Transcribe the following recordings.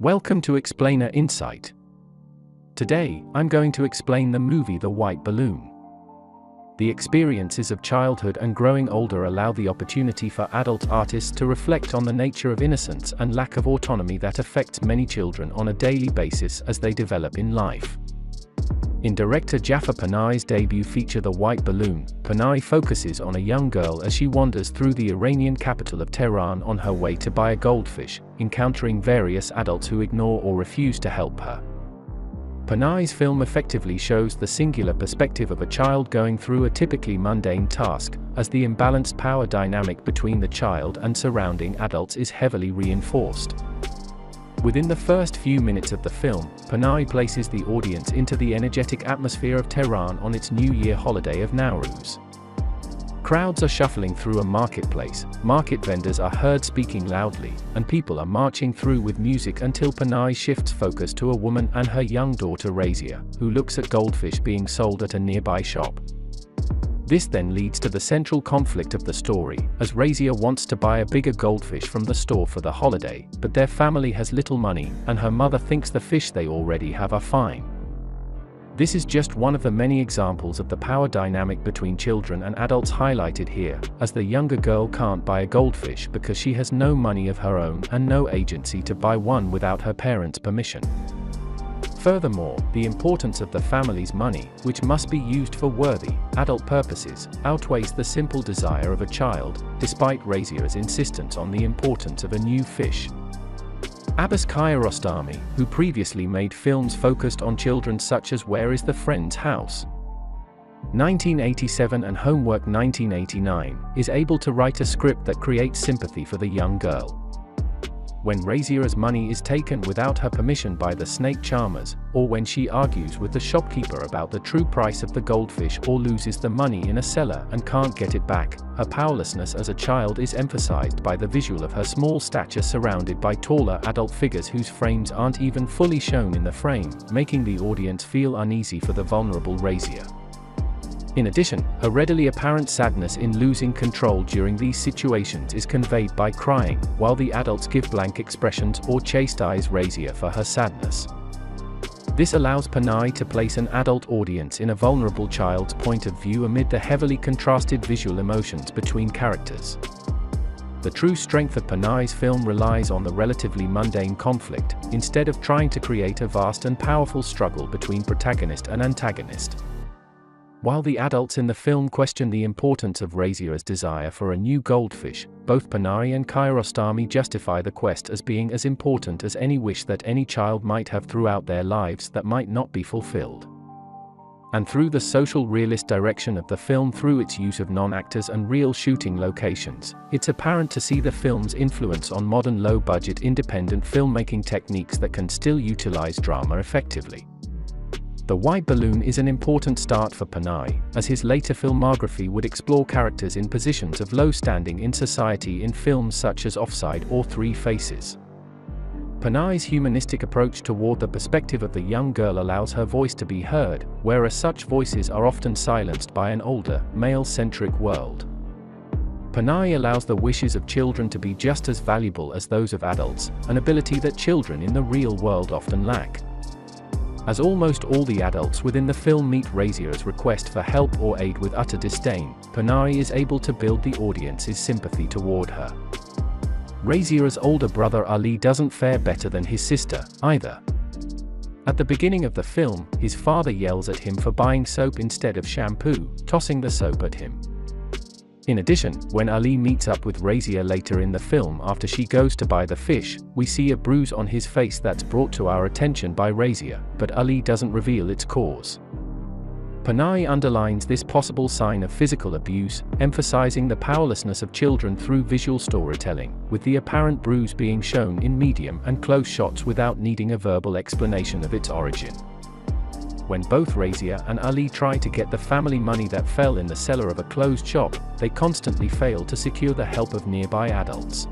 Welcome to Explainer Insight. Today, I'm going to explain the movie The White Balloon. The experiences of childhood and growing older allow the opportunity for adult artists to reflect on the nature of innocence and lack of autonomy that affects many children on a daily basis as they develop in life. In director Jafar Panahi's debut feature The White Balloon, Panahi focuses on a young girl as she wanders through the Iranian capital of Tehran on her way to buy a goldfish, encountering various adults who ignore or refuse to help her. Panahi's film effectively shows the singular perspective of a child going through a typically mundane task, as the imbalanced power dynamic between the child and surrounding adults is heavily reinforced. Within the first few minutes of the film, Panahi places the audience into the energetic atmosphere of Tehran on its New Year holiday of Nowruz. Crowds are shuffling through a marketplace, market vendors are heard speaking loudly, and people are marching through with music until Panahi shifts focus to a woman and her young daughter Razia, who looks at goldfish being sold at a nearby shop. This then leads to the central conflict of the story, as Razia wants to buy a bigger goldfish from the store for the holiday, but their family has little money, and her mother thinks the fish they already have are fine. This is just one of the many examples of the power dynamic between children and adults highlighted here, as the younger girl can't buy a goldfish because she has no money of her own and no agency to buy one without her parents' permission. Furthermore, the importance of the family's money, which must be used for worthy, adult purposes, outweighs the simple desire of a child, despite Razia's insistence on the importance of a new fish. Abbas Kiarostami, who previously made films focused on children such as Where is the Friend's House? 1987 and Homework 1989, is able to write a script that creates sympathy for the young girl. When Razia's money is taken without her permission by the snake charmers, or when she argues with the shopkeeper about the true price of the goldfish or loses the money in a cellar and can't get it back, her powerlessness as a child is emphasized by the visual of her small stature surrounded by taller adult figures whose frames aren't even fully shown in the frame, making the audience feel uneasy for the vulnerable Razia. In addition, a readily apparent sadness in losing control during these situations is conveyed by crying, while the adults give blank expressions or chastise Razia for her sadness. This allows Panahi to place an adult audience in a vulnerable child's point of view amid the heavily contrasted visual emotions between characters. The true strength of Panahi's film relies on the relatively mundane conflict, instead of trying to create a vast and powerful struggle between protagonist and antagonist. While the adults in the film question the importance of Razia's desire for a new goldfish, both Panahi and Kiarostami justify the quest as being as important as any wish that any child might have throughout their lives that might not be fulfilled. And through the social realist direction of the film through its use of non-actors and real shooting locations, it's apparent to see the film's influence on modern low-budget independent filmmaking techniques that can still utilize drama effectively. The White Balloon is an important start for Panahi, as his later filmography would explore characters in positions of low standing in society in films such as Offside or Three Faces. Panahi's humanistic approach toward the perspective of the young girl allows her voice to be heard, whereas such voices are often silenced by an older, male-centric world. Panahi allows the wishes of children to be just as valuable as those of adults, an ability that children in the real world often lack. As almost all the adults within the film meet Razia's request for help or aid with utter disdain, Panahi is able to build the audience's sympathy toward her. Razia's older brother Ali doesn't fare better than his sister, either. At the beginning of the film, his father yells at him for buying soap instead of shampoo, tossing the soap at him. In addition, when Ali meets up with Razia later in the film after she goes to buy the fish, we see a bruise on his face that's brought to our attention by Razia, but Ali doesn't reveal its cause. Panahi underlines this possible sign of physical abuse, emphasizing the powerlessness of children through visual storytelling, with the apparent bruise being shown in medium and close shots without needing a verbal explanation of its origin. When both Razia and Ali try to get the family money that fell in the cellar of a closed shop, they constantly fail to secure the help of nearby adults.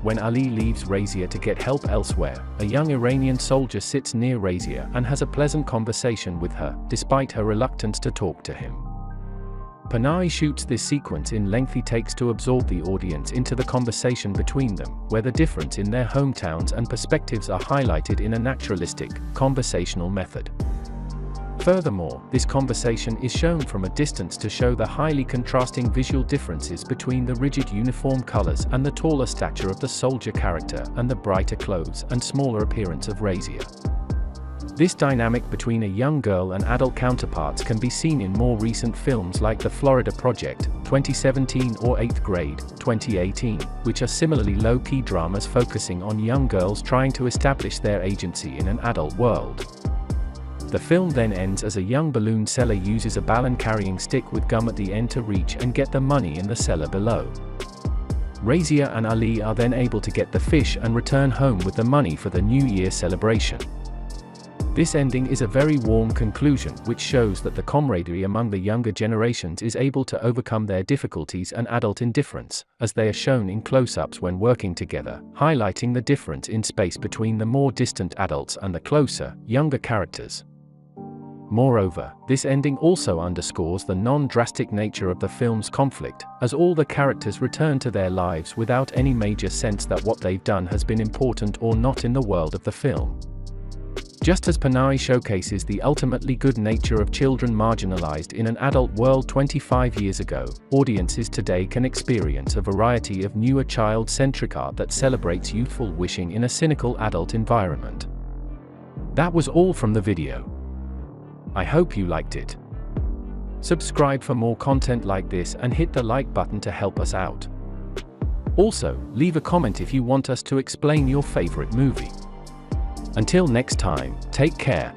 When Ali leaves Razia to get help elsewhere, a young Iranian soldier sits near Razia and has a pleasant conversation with her, despite her reluctance to talk to him. Panahi shoots this sequence in lengthy takes to absorb the audience into the conversation between them, where the difference in their hometowns and perspectives are highlighted in a naturalistic, conversational method. Furthermore, this conversation is shown from a distance to show the highly contrasting visual differences between the rigid uniform colors and the taller stature of the soldier character and the brighter clothes and smaller appearance of Razia. This dynamic between a young girl and adult counterparts can be seen in more recent films like The Florida Project, 2017 or 8th Grade, 2018, which are similarly low-key dramas focusing on young girls trying to establish their agency in an adult world. The film then ends as a young balloon seller uses a balloon-carrying stick with gum at the end to reach and get the money in the cellar below. Razia and Ali are then able to get the fish and return home with the money for the New Year celebration. This ending is a very warm conclusion which shows that the camaraderie among the younger generations is able to overcome their difficulties and adult indifference, as they are shown in close-ups when working together, highlighting the difference in space between the more distant adults and the closer, younger characters. Moreover, this ending also underscores the non-drastic nature of the film's conflict, as all the characters return to their lives without any major sense that what they've done has been important or not in the world of the film. Just as Panahi showcases the ultimately good nature of children marginalized in an adult world 25 years ago, audiences today can experience a variety of newer child-centric art that celebrates youthful wishing in a cynical adult environment. That was all from the video. I hope you liked it. Subscribe for more content like this and hit the like button to help us out. Also, leave a comment if you want us to explain your favorite movie. Until next time, take care.